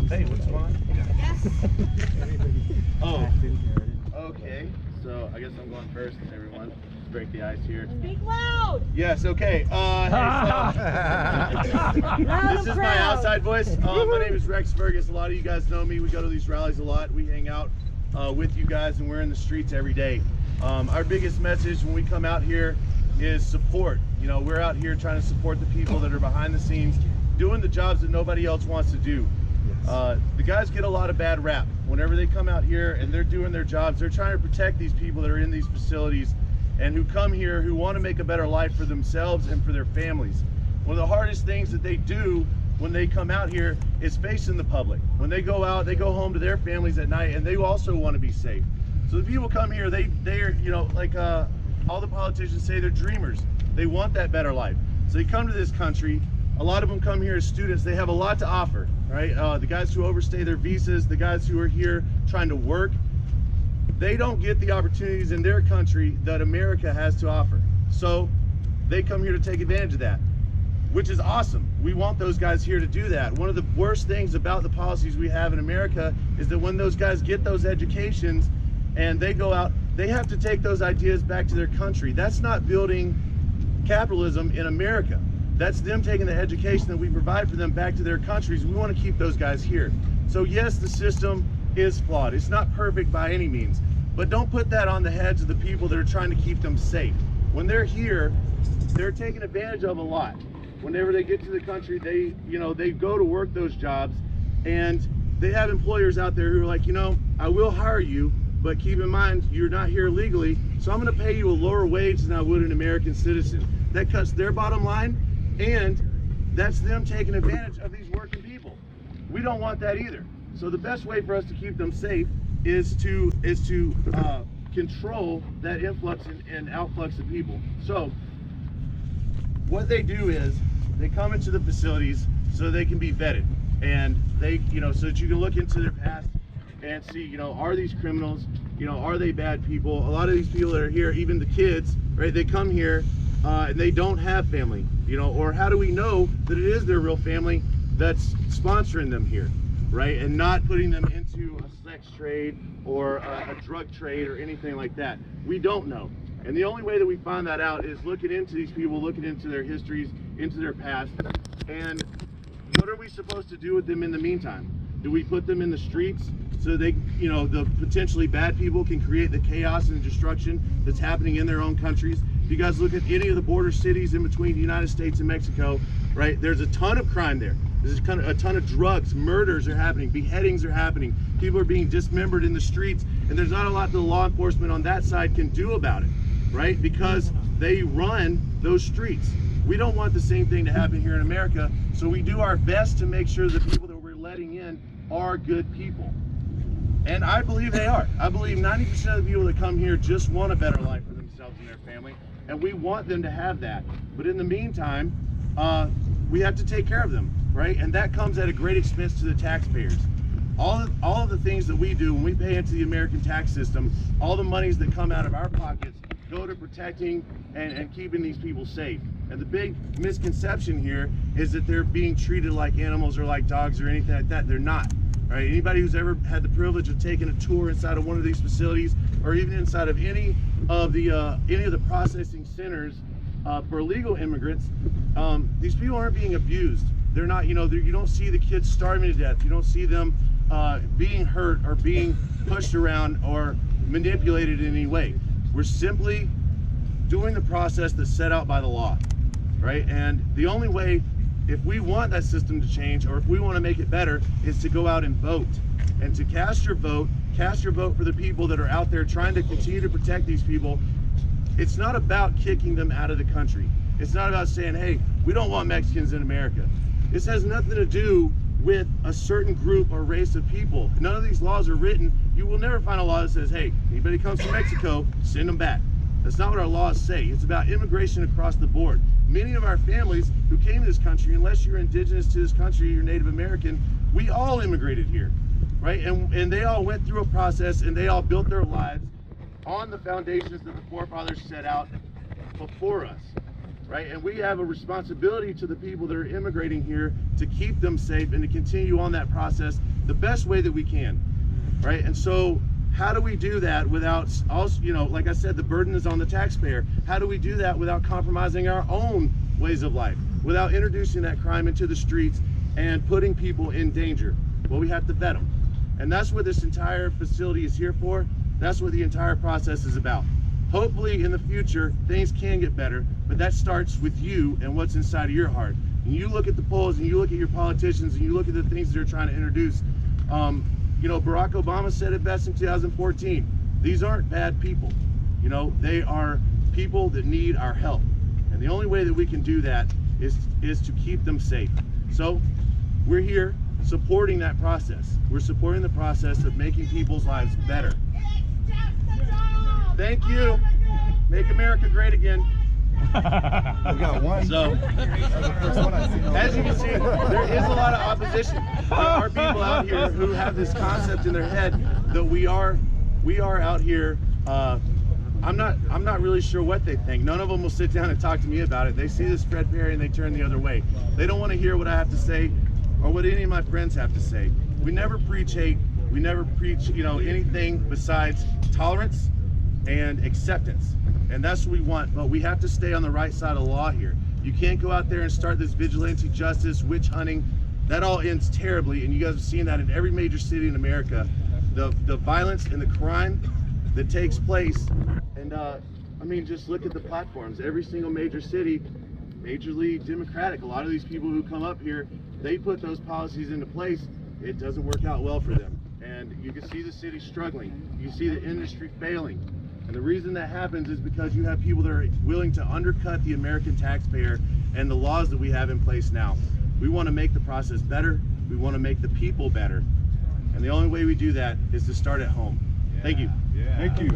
Hey, what's going on? Yes. Oh, okay. So I guess I'm going first, everyone. Let's break the ice here. Speak loud. Yes, okay. This is my outside voice. My name is Fergus. A lot of you guys know me. We go to these rallies a lot. We hang out with you guys, and we're in the streets every day. Our biggest message when we come out here is support. You know, we're out here trying to support the people that are behind the scenes, doing the jobs that nobody else wants to do. The guys get a lot of bad rap. Whenever they come out here and they're doing their jobs, they're trying to protect these people that are in these facilities and who come here who want to make a better life for themselves and for their families. One of the hardest things that they do when they come out here is facing the public. When they go out, they go home to their families at night, and they also want to be safe. So the people come here, they're, you know, like all the politicians say, they're dreamers. They want that better life. So they come to this country. A lot of them come here as students. They have a lot to offer, right? The guys who overstay their visas, the guys who are here trying to work, they don't get the opportunities in their country that America has to offer. So they come here to take advantage of that, which is awesome. We want those guys here to do that. One of the worst things about the policies we have in America is that when those guys get those educations and they go out, they have to take those ideas back to their country. That's not building capitalism in America. That's them taking the education that we provide for them back to their countries. We want to keep those guys here. So yes, the system is flawed. It's not perfect by any means, but don't put that on the heads of the people that are trying to keep them safe. When they're here, they're taken advantage of a lot. Whenever they get to the country, they go to work those jobs, and they have employers out there who are like, you know, I will hire you, but keep in mind, you're not here legally, so I'm going to pay you a lower wage than I would an American citizen. That cuts their bottom line, and that's them taking advantage of these working people. We don't want that either. So the best way for us to keep them safe is to control that influx and outflux of people. So what they do is they come into the facilities so they can be vetted, and they, you know, so that you can look into their past and see, you know, are these criminals, you know, are they bad people? A lot of these people that are here, even the kids, right, they come here and they don't have family, you know, or how do we know that it is their real family that's sponsoring them here, right, and not putting them into a sex trade or a drug trade or anything like that? We don't know. And the only way that we find that out is looking into these people, looking into their histories, into their past, and what are we supposed to do with them in the meantime? Do we put them in the streets so they, you know, the potentially bad people can create the chaos and destruction that's happening in their own countries? If you guys look at any of the border cities in between the United States and Mexico, right, there's a ton of crime there. There's a ton of drugs, murders are happening, beheadings are happening, people are being dismembered in the streets, and there's not a lot that the law enforcement on that side can do about it, right, because they run those streets. We don't want the same thing to happen here in America, so we do our best to make sure the people that we're letting in are good people. And I believe they are. I believe 90% of the people that come here just want a better life for themselves and their family, and we want them to have that. But in the meantime, we have to take care of them, right? And that comes at a great expense to the taxpayers. All of the things that we do when we pay into the American tax system, all the monies that come out of our pockets go to protecting and keeping these people safe. And the big misconception here is that they're being treated like animals or like dogs or anything like that. They're not. Right? Anybody who's ever had the privilege of taking a tour inside of one of these facilities, or even inside of any of the processing centers for illegal immigrants, these people aren't being abused. They're not, you know, you don't see the kids starving to death. You don't see them being hurt or being pushed around or manipulated in any way. We're simply doing the process that's set out by the law, right? And the only way, if we want that system to change, or if we want to make it better, is to go out and vote. And to cast your vote for the people that are out there trying to continue to protect these people. It's not about kicking them out of the country. It's not about saying, hey, we don't want Mexicans in America. This has nothing to do with a certain group or race of people. None of these laws are written. You will never find a law that says, hey, anybody comes from Mexico, send them back. That's not what our laws say. It's about immigration across the board. Many of our families who came to this country, unless you're indigenous to this country, you're Native American, we all immigrated here, right? And they all went through a process, and they all built their lives on the foundations that the forefathers set out before us. right? And we have a responsibility to the people that are immigrating here to keep them safe and to continue on that process the best way that we can, right? And so how do we do that without also, you know, like I said, the burden is on the taxpayer. How do we do that without compromising our own ways of life, without introducing that crime into the streets and putting people in danger? Well, we have to vet them. And that's what this entire facility is here for. That's what the entire process is about. Hopefully in the future, things can get better, but that starts with you and what's inside of your heart. And you look at the polls and you look at your politicians and you look at the things they're trying to introduce. You know, Barack Obama said it best in 2014. These aren't bad people. You know, they are people that need our help. And the only way that we can do that is to keep them safe. So we're here supporting that process. We're supporting the process of making people's lives better. Thank you. Make America great again. We got one. So, as you can see, there is a lot of opposition. There are people out here who have this concept in their head that we are out here. I'm not really sure what they think. None of them will sit down and talk to me about it. They see this Fred Perry and they turn the other way. They don't want to hear what I have to say or what any of my friends have to say. We never preach hate. We never preach, you know, anything besides tolerance and acceptance. And that's what we want, but we have to stay on the right side of the law here. You can't go out there and start this vigilante justice, witch hunting. That all ends terribly, and you guys have seen that in every major city in America. The violence and the crime that takes place. And I mean, just look at the platforms. Every single major city, majorly Democratic. A lot of these people who come up here, they put those policies into place. It doesn't work out well for them. And you can see the city struggling. You see the industry failing. And the reason that happens is because you have people that are willing to undercut the American taxpayer and the laws that we have in place now. We want to make the process better. We want to make the people better. And the only way we do that is to start at home. Thank you. Thank you.